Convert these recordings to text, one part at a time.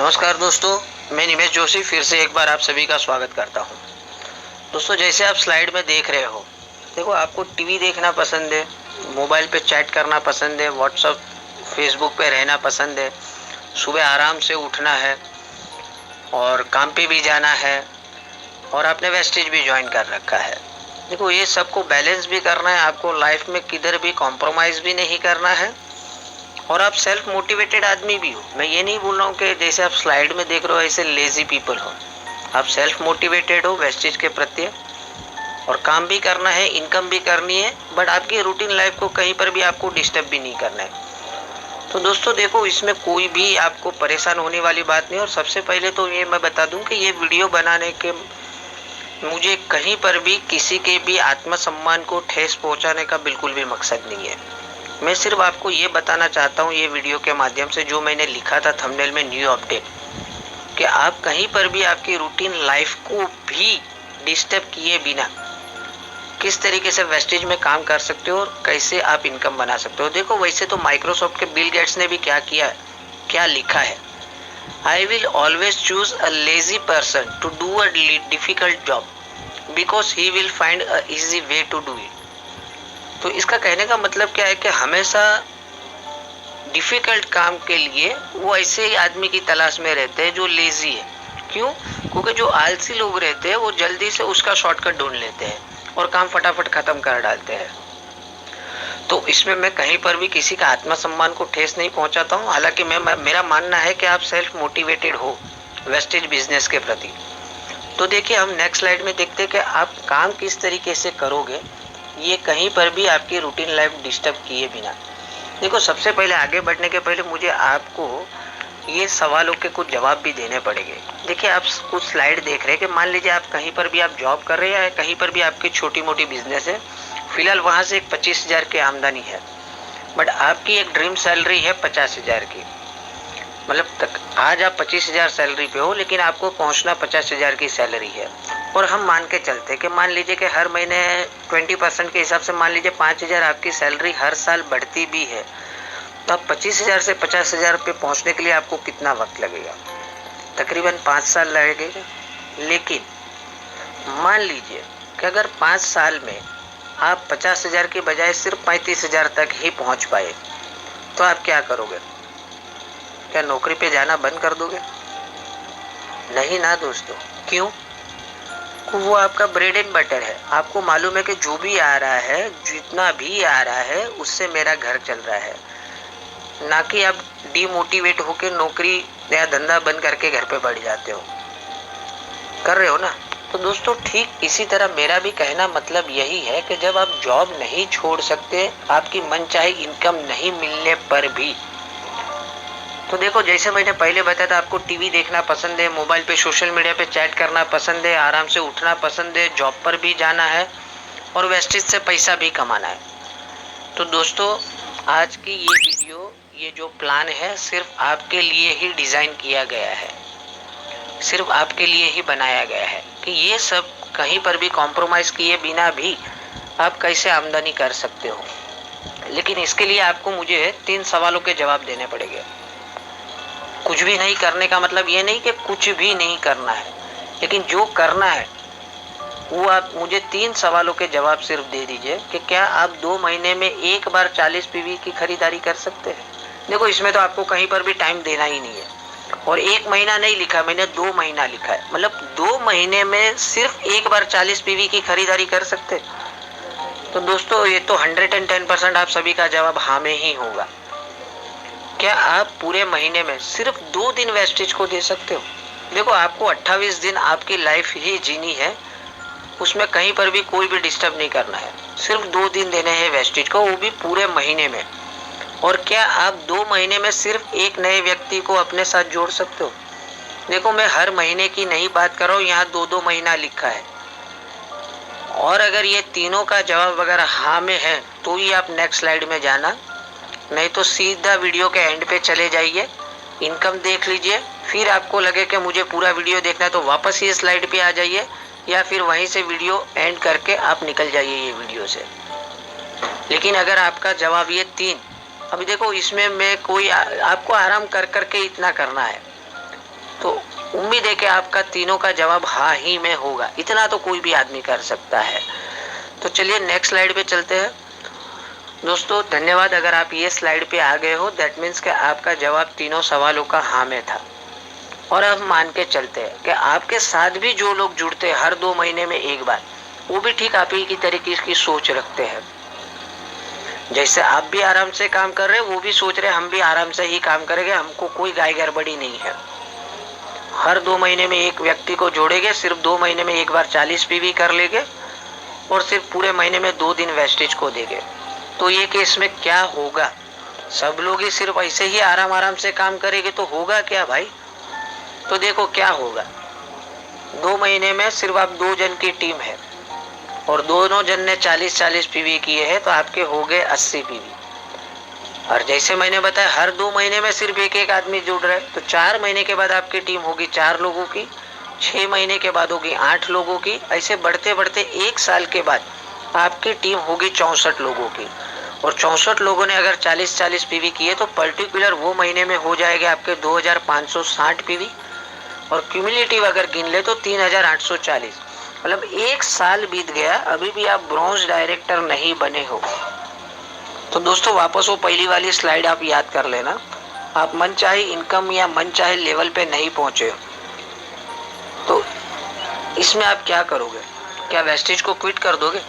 नमस्कार दोस्तों, मैं निमेश जोशी फिर से एक बार आप सभी का स्वागत करता हूं। दोस्तों, जैसे आप स्लाइड में देख रहे हो, देखो आपको टीवी देखना पसंद है, मोबाइल पे चैट करना पसंद है, व्हाट्सएप फेसबुक पे रहना पसंद है, सुबह आराम से उठना है और काम पे भी जाना है और आपने वेस्टेज भी ज्वाइन कर रखा है। देखो, ये सबको बैलेंस भी करना है, आपको लाइफ में किधर भी कॉम्प्रोमाइज़ भी नहीं करना है और आप सेल्फ मोटिवेटेड आदमी भी हो। मैं ये नहीं बोल रहा हूँ कि जैसे आप स्लाइड में देख रहे हो ऐसे लेजी पीपल हो। आप सेल्फ मोटिवेटेड हो वेस्टेज के प्रति और काम भी करना है, इनकम भी करनी है, बट आपकी रूटीन लाइफ को कहीं पर भी आपको डिस्टर्ब भी नहीं करना है। तो दोस्तों देखो, इसमें कोई भी आपको परेशान होने वाली बात नहीं। और सबसे पहले तो ये मैं बता दूं कि ये वीडियो बनाने के मुझे कहीं पर भी किसी के भी आत्मसम्मान को ठेस पहुंचाने का बिल्कुल भी मकसद नहीं है। मैं सिर्फ आपको ये बताना चाहता हूँ ये वीडियो के माध्यम से, जो मैंने लिखा था थंबनेल में, न्यू अपडेट, कि आप कहीं पर भी आपकी रूटीन लाइफ को भी डिस्टर्ब किए बिना किस तरीके से वेस्टेज में काम कर सकते हो और कैसे आप इनकम बना सकते हो। देखो, वैसे तो माइक्रोसॉफ्ट के बिल गेट्स ने भी क्या किया, क्या लिखा है, I will always choose a lazy person to do a difficult job because he will find a easy way to do it. तो इसका कहने का मतलब क्या है कि हमेशा डिफिकल्ट काम के लिए वो ऐसे ही आदमी की तलाश में रहते हैं जो लेजी है। क्यों? क्योंकि जो आलसी लोग रहते हैं वो जल्दी से उसका शॉर्टकट ढूंढ लेते हैं और काम फटाफट खत्म कर डालते हैं। तो इसमें मैं कहीं पर भी किसी का आत्मसम्मान को ठेस नहीं पहुंचाता हूं। हालांकि मेरा मानना है कि आप सेल्फ मोटिवेटेड हो वेस्टेज बिजनेस के प्रति। तो देखिए, हम नेक्स्ट स्लाइड में देखते हैं कि आप काम किस तरीके से करोगे ये कहीं पर भी आपकी रूटीन लाइफ डिस्टर्ब किए बिना। देखो, सबसे पहले आगे बढ़ने के पहले मुझे आपको ये सवालों के कुछ जवाब भी देने पड़ेंगे। देखिए, आप कुछ स्लाइड देख रहे हैं कि मान लीजिए आप कहीं पर भी आप जॉब कर रहे हैं या कहीं पर भी आपकी छोटी मोटी बिजनेस है, फिलहाल वहां से एक 25,000 की आमदनी है, बट आपकी एक ड्रीम सैलरी है 50,000 की। मतलब तक आज आप 25,000 सैलरी पे हो, लेकिन आपको पहुंचना 50,000 की सैलरी है। और हम मान के चलते हैं कि मान लीजिए कि हर महीने 20% के हिसाब से मान लीजिए 5,000 आपकी सैलरी हर साल बढ़ती भी है, तो आप 25,000 से 50,000 पे पहुंचने के लिए आपको कितना वक्त लगेगा? तकरीबन 5 साल लगेगा। लेकिन मान लीजिए कि अगर 5 साल में आप 50,000 की बजाय सिर्फ 35,000 तक ही पहुंच पाए, तो आप क्या करोगे? क्या नौकरी पे जाना बंद कर दोगे? नहीं ना दोस्तों। क्यों? वो आपका ब्रेड एंड बटर है। आपको मालूम है कि जो भी आ रहा है, जितना भी आ रहा है, उससे मेरा घर चल रहा है। ना कि आप डिमोटिवेट होकर नौकरी या धंधा बंद करके घर पे बैठ जाते हो। कर रहे हो ना? तो दोस्तों, ठीक इसी तरह मेरा भी कहना मतलब यही है कि जब आप जॉब नहीं छोड़ सकते, आपकी मनचाही इनकम नहीं मिलने पर भी, तो देखो, जैसे मैंने पहले बताया था, आपको टीवी देखना पसंद है, मोबाइल पे सोशल मीडिया पे चैट करना पसंद है, आराम से उठना पसंद है, जॉब पर भी जाना है और वेस्टेज से पैसा भी कमाना है। तो दोस्तों, आज की ये वीडियो, ये जो प्लान है, सिर्फ आपके लिए ही डिजाइन किया गया है, सिर्फ आपके लिए ही बनाया गया है कि ये सब कहीं पर भी कॉम्प्रोमाइज किए बिना भी आप कैसे आमदनी कर सकते हो। लेकिन इसके लिए आपको मुझे 3 सवालों के जवाब देने पड़ेंगे। कुछ भी नहीं करने का मतलब ये नहीं कि कुछ भी नहीं करना है, लेकिन जो करना है वो आप मुझे 3 सवालों के जवाब सिर्फ दे दीजिए कि क्या आप 2 महीने में एक बार 40 पीवी की खरीदारी कर सकते हैं? देखो, इसमें तो आपको कहीं पर भी टाइम देना ही नहीं है और 1 महीना नहीं लिखा मैंने, 2 महीना लिखा है। मतलब 2 महीने में सिर्फ एक बार 40 पीवी की खरीदारी कर सकते। तो दोस्तों, ये तो 110% आप सभी का जवाब हाँ में ही होगा। क्या आप पूरे महीने में सिर्फ 2 दिन वेस्टेज को दे सकते हो? देखो, आपको 28 दिन आपकी लाइफ ही जीनी है, उसमें कहीं पर भी कोई भी डिस्टर्ब नहीं करना है। सिर्फ 2 दिन देने हैं वेस्टेज को, वो भी पूरे महीने में। और क्या आप 2 महीने में सिर्फ एक नए व्यक्ति को अपने साथ जोड़ सकते हो? देखो, मैं हर महीने की नहीं बात कर रहा हूँ, यहाँ 2-2 महीना लिखा है। और अगर ये तीनों का जवाब अगर हाँ में है तो ही आप नेक्स्ट स्लाइड में जाना, नहीं तो सीधा वीडियो के एंड पे चले जाइए, इनकम देख लीजिए, फिर आपको लगे कि मुझे पूरा वीडियो देखना है तो वापस ये स्लाइड पे आ जाइए, या फिर वहीं से वीडियो एंड करके आप निकल जाइए ये वीडियो से। लेकिन अगर आपका जवाब ये 3, अभी देखो, इसमें मैं कोई आपको आराम कर करके इतना करना है। तो उम्मीद है कि आपका तीनों का जवाब हाँ ही में होगा, इतना तो कोई भी आदमी कर सकता है। तो चलिए नेक्स्ट स्लाइड पे चलते हैं। दोस्तों धन्यवाद, अगर आप ये स्लाइड पे आ गए हो दैट मीन्स कि आपका जवाब तीनों सवालों का हाँ में था। और अब मान के चलते हैं कि आपके साथ भी जो लोग जुड़ते हैं हर 2 महीने में एक बार, वो भी ठीक आप ही की तरीके की सोच रखते हैं। जैसे आप भी आराम से काम कर रहे हैं, वो भी सोच रहे हैं हम भी आराम से ही काम करेंगे, हमको कोई गाय गड़बड़ी नहीं है। हर 2 महीने में एक व्यक्ति को जोड़ेंगे, सिर्फ 2 महीने में एक बार 40 पीवी कर लेंगे और सिर्फ पूरे महीने में 2 दिन वेस्टेज को देंगे। तो ये केस में क्या होगा, सब लोग ही सिर्फ ऐसे ही आराम आराम से काम करेंगे तो होगा क्या भाई? तो देखो क्या होगा, 2 महीने में सिर्फ आप 2 जन की टीम है और दोनों जन ने 40-40 पीवी किए हैं, तो आपके हो गए 80 पीवी। और जैसे मैंने बताया हर 2 महीने में सिर्फ एक एक आदमी जुड़ रहा है, तो 4 महीने के बाद आपकी टीम होगी 4 लोगों की, 6 महीने के बाद होगी 8 लोगों की, ऐसे बढ़ते बढ़ते 1 साल के बाद आपकी टीम होगी 64 लोगों की। और 64 लोगों ने अगर 40-40 पीवी किए तो पर्टिकुलर वो महीने में हो जाएगा आपके 2560 पीवी। और क्यूमुलेटिव अगर गिन ले तो 3840। मतलब 1 साल बीत गया, अभी भी आप ब्रॉन्ज डायरेक्टर नहीं बने हो। तो दोस्तों वापस वो पहली वाली स्लाइड आप याद कर लेना, आप मन चाहे इनकम या मन चाहे लेवल पे नहीं पहुंचे हो तो इसमें आप क्या करोगे? क्या वेस्टेज को क्विट कर दोगे?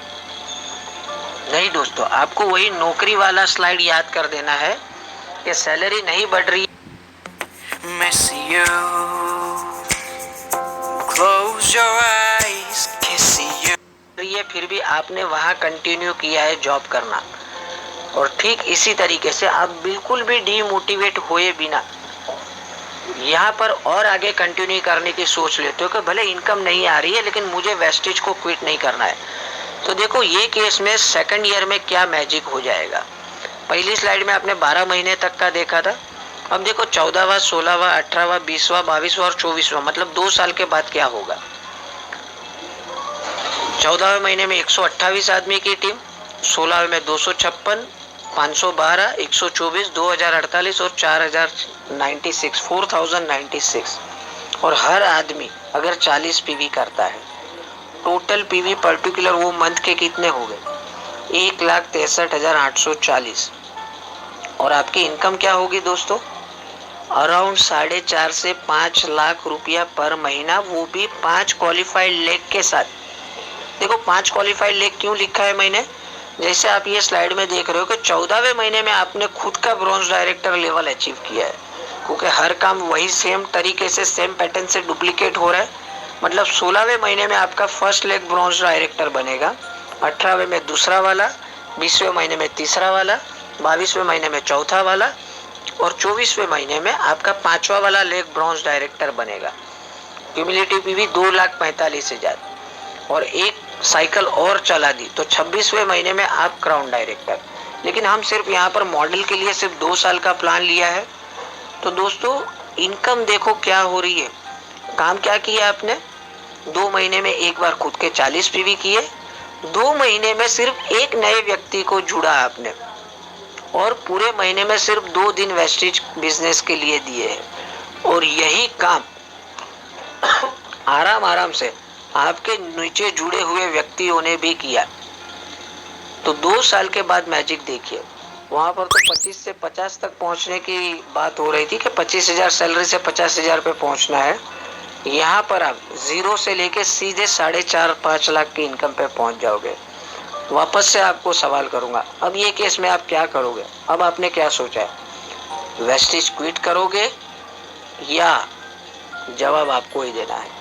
नहीं दोस्तों, आपको वही नौकरी वाला स्लाइड याद कर देना है कि सैलरी नहीं बढ़ रही है, फिर भी आपने वहां कंटिन्यू किया है जॉब करना। और ठीक इसी तरीके से आप बिल्कुल भी डीमोटिवेट हुए बिना यहाँ पर और आगे कंटिन्यू करने की सोच लेते हो कि भले इनकम नहीं आ रही है लेकिन मुझे वेस्टेज को क्विट नहीं करना है। तो देखो ये केस में सेकंड ईयर में क्या मैजिक हो जाएगा। पहली स्लाइड में आपने 12 महीने तक का देखा था, अब देखो 14वां, 16वां, 18वां, 20वां, 22वां और 24वां, मतलब 2 साल के बाद क्या होगा। 14वें महीने में 128 आदमी की टीम, 16वें में 256, 512, 124, 2048 और 4096 और हर आदमी अगर 40 पीवी करता है, टोटल पीवी पर्टिकुलर वो मंथ के कितने हो गए? 1,63,840। और आपकी इनकम क्या होगी दोस्तों? अराउंड 4.5 से 5 लाख रुपया पर महीना, वो भी 5 क्वालिफाइड लेग के साथ। देखो 5 क्वालिफाइड लेग क्यों लिखा है मैंने, जैसे आप ये स्लाइड में देख रहे हो कि 14वें महीने में आपने खुद का ब्रॉन्ज डायरेक्टर लेवल अचीव किया है, क्योंकि हर काम वही सेम तरीके से सेम पैटर्न से डुप्लीकेट हो रहा है। मतलब 16वें महीने में आपका फर्स्ट लेग ब्रॉन्ज डायरेक्टर बनेगा, 18वें में दूसरा वाला, 20वें महीने में तीसरा वाला, 22वें महीने में चौथा वाला और 24वें महीने में आपका 5वां वाला लेग ब्रॉन्ज डायरेक्टर बनेगा। क्यूमुलेटिव पीवी 2,45,000 और एक साइकिल और चला दी तो 26वें महीने में आप क्राउन डायरेक्टर। लेकिन हम सिर्फ यहाँ पर मॉडल के लिए सिर्फ 2 साल का प्लान लिया है। तो दोस्तों इनकम देखो क्या हो रही है, काम क्या किया आपने, 2 महीने में एक बार खुद के 40 पीवी किए, 2 महीने में सिर्फ एक नए व्यक्ति को जुड़ा आपने और पूरे महीने में सिर्फ 2 दिन वेस्टेज बिजनेस के लिए दिए हैं। और यही काम आराम आराम से आपके नीचे जुड़े हुए व्यक्तियों ने भी किया। तो 2 साल के बाद मैजिक देखिए, वहां पर तो 25 से 50 तक पहुंचने की बात हो रही थी कि 25,000 सैलरी से 50,000 पे पहुंचना है। यहाँ पर आप 0 से लेके सीधे 4.5-5 लाख की इनकम पे पहुंच जाओगे। वापस से आपको सवाल करूंगा, अब ये केस में आप क्या करोगे? अब आपने क्या सोचा है, वेस्टेज क्विट करोगे या जवाब आपको ही देना है?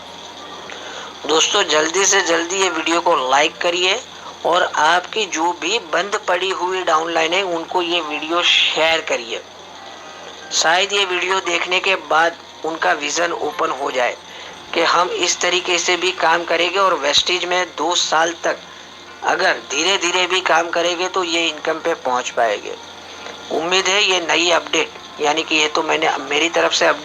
दोस्तों जल्दी से जल्दी ये वीडियो को लाइक करिए और आपकी जो भी बंद पड़ी हुई डाउनलाइन है उनको ये वीडियो शेयर करिए। शायद ये वीडियो देखने के बाद उनका विजन ओपन हो जाए कि हम इस तरीके से भी काम करेंगे और वेस्टेज में 2 साल तक अगर धीरे धीरे भी काम करेंगे तो ये इनकम पे पहुंच पाएंगे। उम्मीद है ये नई अपडेट, यानी कि ये तो मैंने मेरी तरफ से अपडेट